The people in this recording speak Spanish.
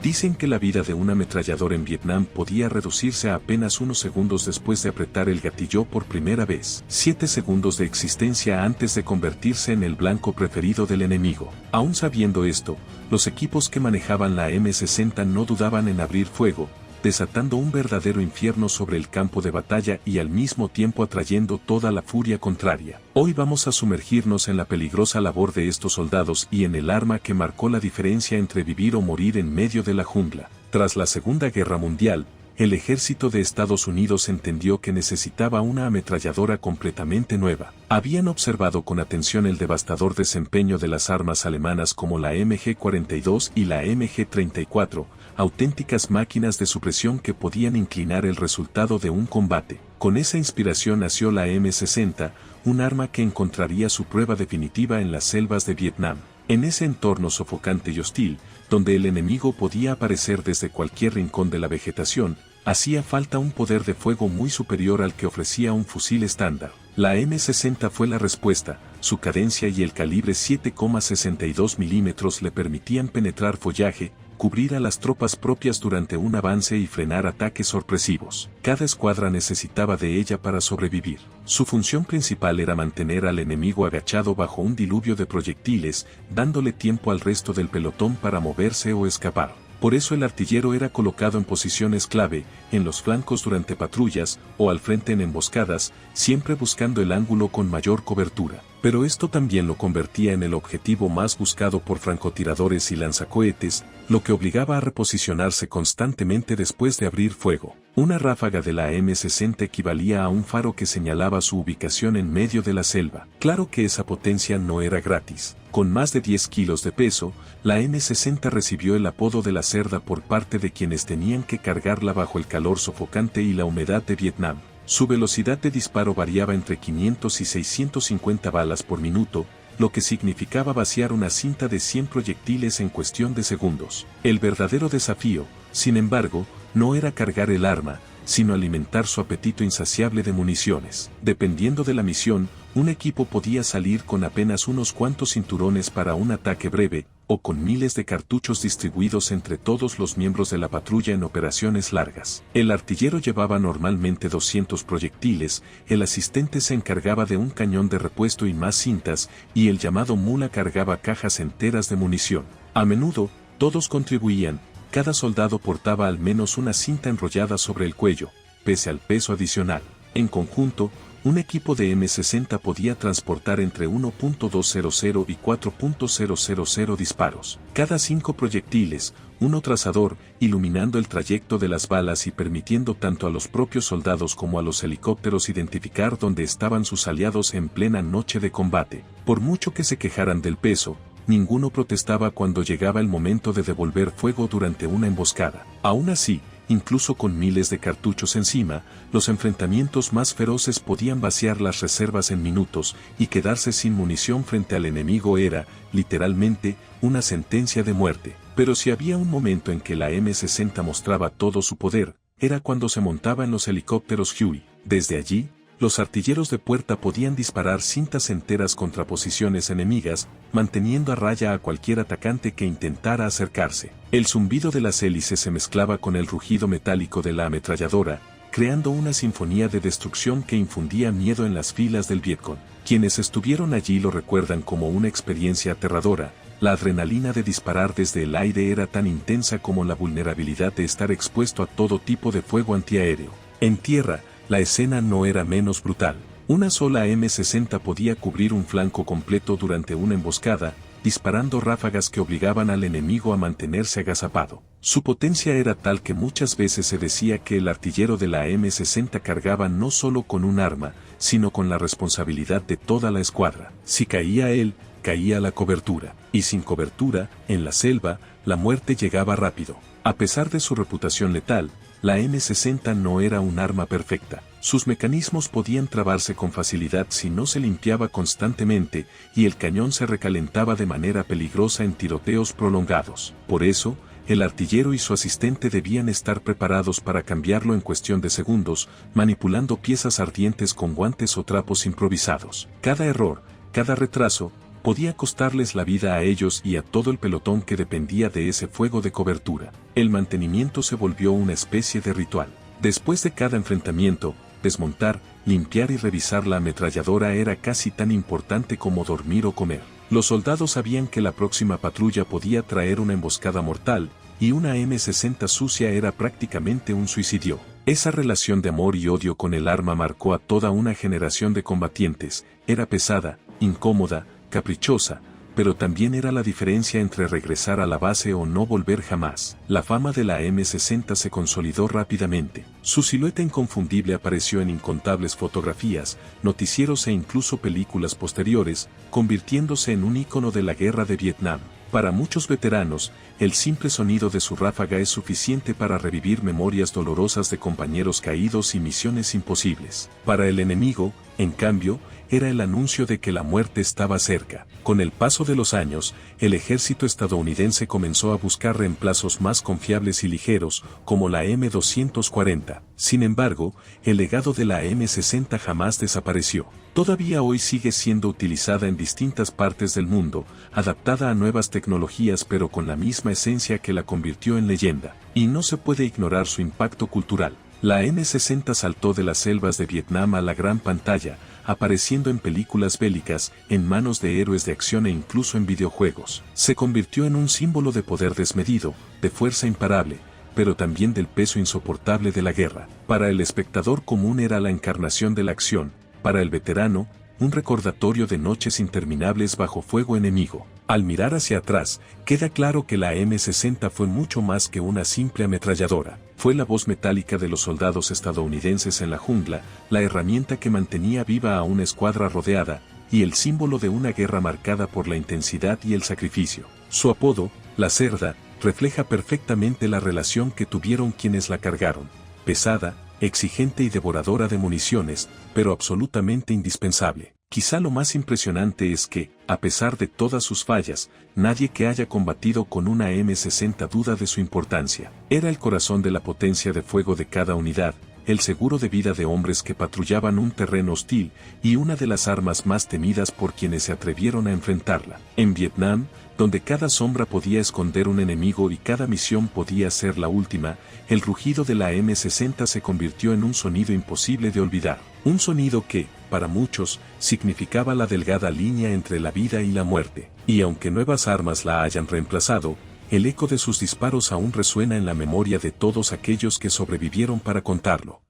Dicen que la vida de un ametrallador en Vietnam podía reducirse a apenas unos segundos después de apretar el gatillo por primera vez. 7 segundos de existencia antes de convertirse en el blanco preferido del enemigo. Aún sabiendo esto, los equipos que manejaban la M60 no dudaban en abrir fuego, desatando un verdadero infierno sobre el campo de batalla y al mismo tiempo atrayendo toda la furia contraria. Hoy vamos a sumergirnos en la peligrosa labor de estos soldados y en el arma que marcó la diferencia entre vivir o morir en medio de la jungla. Tras la Segunda Guerra Mundial, el ejército de Estados Unidos entendió que necesitaba una ametralladora completamente nueva. Habían observado con atención el devastador desempeño de las armas alemanas como la MG-42 y la MG-34, auténticas máquinas de supresión que podían inclinar el resultado de un combate. Con esa inspiración nació la M60, un arma que encontraría su prueba definitiva en las selvas de Vietnam. En ese entorno sofocante y hostil, donde el enemigo podía aparecer desde cualquier rincón de la vegetación, hacía falta un poder de fuego muy superior al que ofrecía un fusil estándar. La M60 fue la respuesta. Su cadencia y el calibre 7,62 mm le permitían penetrar follaje, cubrir a las tropas propias durante un avance y frenar ataques sorpresivos. Cada escuadra necesitaba de ella para sobrevivir. Su función principal era mantener al enemigo agachado bajo un diluvio de proyectiles, dándole tiempo al resto del pelotón para moverse o escapar. Por eso el artillero era colocado en posiciones clave, en los flancos durante patrullas o al frente en emboscadas, siempre buscando el ángulo con mayor cobertura. Pero esto también lo convertía en el objetivo más buscado por francotiradores y lanzacohetes, lo que obligaba a reposicionarse constantemente después de abrir fuego. Una ráfaga de la M60 equivalía a un faro que señalaba su ubicación en medio de la selva. Claro que esa potencia no era gratis. Con más de 10 kilos de peso, la M60 recibió el apodo de la cerda por parte de quienes tenían que cargarla bajo el calor sofocante y la humedad de Vietnam. Su velocidad de disparo variaba entre 500 y 650 balas por minuto, lo que significaba vaciar una cinta de 100 proyectiles en cuestión de segundos. El verdadero desafío, sin embargo, no era cargar el arma, sino alimentar su apetito insaciable de municiones. Dependiendo de la misión, un equipo podía salir con apenas unos cuantos cinturones para un ataque breve, o con miles de cartuchos distribuidos entre todos los miembros de la patrulla en operaciones largas. El artillero llevaba normalmente 200 proyectiles, el asistente se encargaba de un cañón de repuesto y más cintas, y el llamado mula cargaba cajas enteras de munición. A menudo, todos contribuían. Cada soldado portaba al menos una cinta enrollada sobre el cuello, pese al peso adicional. En conjunto, un equipo de M60 podía transportar entre 1.200 y 4.000 disparos. Cada 5 proyectiles, uno trazador, iluminando el trayecto de las balas y permitiendo tanto a los propios soldados como a los helicópteros identificar dónde estaban sus aliados en plena noche de combate. Por mucho que se quejaran del peso, ninguno protestaba cuando llegaba el momento de devolver fuego durante una emboscada. Aún así, incluso con miles de cartuchos encima, los enfrentamientos más feroces podían vaciar las reservas en minutos y quedarse sin munición frente al enemigo era, literalmente, una sentencia de muerte. Pero si había un momento en que la M60 mostraba todo su poder, era cuando se montaba en los helicópteros Huey. Desde allí, los artilleros de puerta podían disparar cintas enteras contra posiciones enemigas, manteniendo a raya a cualquier atacante que intentara acercarse. El zumbido de las hélices se mezclaba con el rugido metálico de la ametralladora, creando una sinfonía de destrucción que infundía miedo en las filas del Vietcong. Quienes estuvieron allí lo recuerdan como una experiencia aterradora. La adrenalina de disparar desde el aire era tan intensa como la vulnerabilidad de estar expuesto a todo tipo de fuego antiaéreo. En tierra, la escena no era menos brutal. Una sola M60 podía cubrir un flanco completo durante una emboscada, disparando ráfagas que obligaban al enemigo a mantenerse agazapado. Su potencia era tal que muchas veces se decía que el artillero de la M60 cargaba no solo con un arma, sino con la responsabilidad de toda la escuadra. Si caía él, caía la cobertura, y sin cobertura, en la selva, la muerte llegaba rápido. A pesar de su reputación letal, la M60 no era un arma perfecta. Sus mecanismos podían trabarse con facilidad si no se limpiaba constantemente, y el cañón se recalentaba de manera peligrosa en tiroteos prolongados. Por eso, el artillero y su asistente debían estar preparados para cambiarlo en cuestión de segundos, manipulando piezas ardientes con guantes o trapos improvisados. Cada error, cada retraso, podía costarles la vida a ellos y a todo el pelotón que dependía de ese fuego de cobertura. El mantenimiento se volvió una especie de ritual. Después de cada enfrentamiento, desmontar, limpiar y revisar la ametralladora era casi tan importante como dormir o comer. Los soldados sabían que la próxima patrulla podía traer una emboscada mortal, y una M60 sucia era prácticamente un suicidio. Esa relación de amor y odio con el arma marcó a toda una generación de combatientes. Era pesada, incómoda, caprichosa, pero también era la diferencia entre regresar a la base o no volver jamás. La fama de la M60 se consolidó rápidamente. Su silueta inconfundible apareció en incontables fotografías, noticieros e incluso películas posteriores, convirtiéndose en un ícono de la guerra de Vietnam. Para muchos veteranos, el simple sonido de su ráfaga es suficiente para revivir memorias dolorosas de compañeros caídos y misiones imposibles. Para el enemigo, en cambio, era el anuncio de que la muerte estaba cerca. Con el paso de los años, el ejército estadounidense comenzó a buscar reemplazos más confiables y ligeros, como la M240. Sin embargo, el legado de la M60 jamás desapareció. Todavía hoy sigue siendo utilizada en distintas partes del mundo, adaptada a nuevas tecnologías pero con la misma esencia que la convirtió en leyenda. Y no se puede ignorar su impacto cultural. La M60 saltó de las selvas de Vietnam a la gran pantalla, apareciendo en películas bélicas, en manos de héroes de acción e incluso en videojuegos. Se convirtió en un símbolo de poder desmedido, de fuerza imparable, pero también del peso insoportable de la guerra. Para el espectador común era la encarnación de la acción, para el veterano, un recordatorio de noches interminables bajo fuego enemigo. Al mirar hacia atrás, queda claro que la M60 fue mucho más que una simple ametralladora. Fue la voz metálica de los soldados estadounidenses en la jungla, la herramienta que mantenía viva a una escuadra rodeada, y el símbolo de una guerra marcada por la intensidad y el sacrificio. Su apodo, la Cerda, refleja perfectamente la relación que tuvieron quienes la cargaron. Pesada, exigente y devoradora de municiones, pero absolutamente indispensable. Quizá lo más impresionante es que, a pesar de todas sus fallas, nadie que haya combatido con una M60 duda de su importancia. Era el corazón de la potencia de fuego de cada unidad, el seguro de vida de hombres que patrullaban un terreno hostil, y una de las armas más temidas por quienes se atrevieron a enfrentarla. En Vietnam, donde cada sombra podía esconder un enemigo y cada misión podía ser la última, el rugido de la M60 se convirtió en un sonido imposible de olvidar. Un sonido que, para muchos, significaba la delgada línea entre la vida y la muerte. Y aunque nuevas armas la hayan reemplazado, el eco de sus disparos aún resuena en la memoria de todos aquellos que sobrevivieron para contarlo.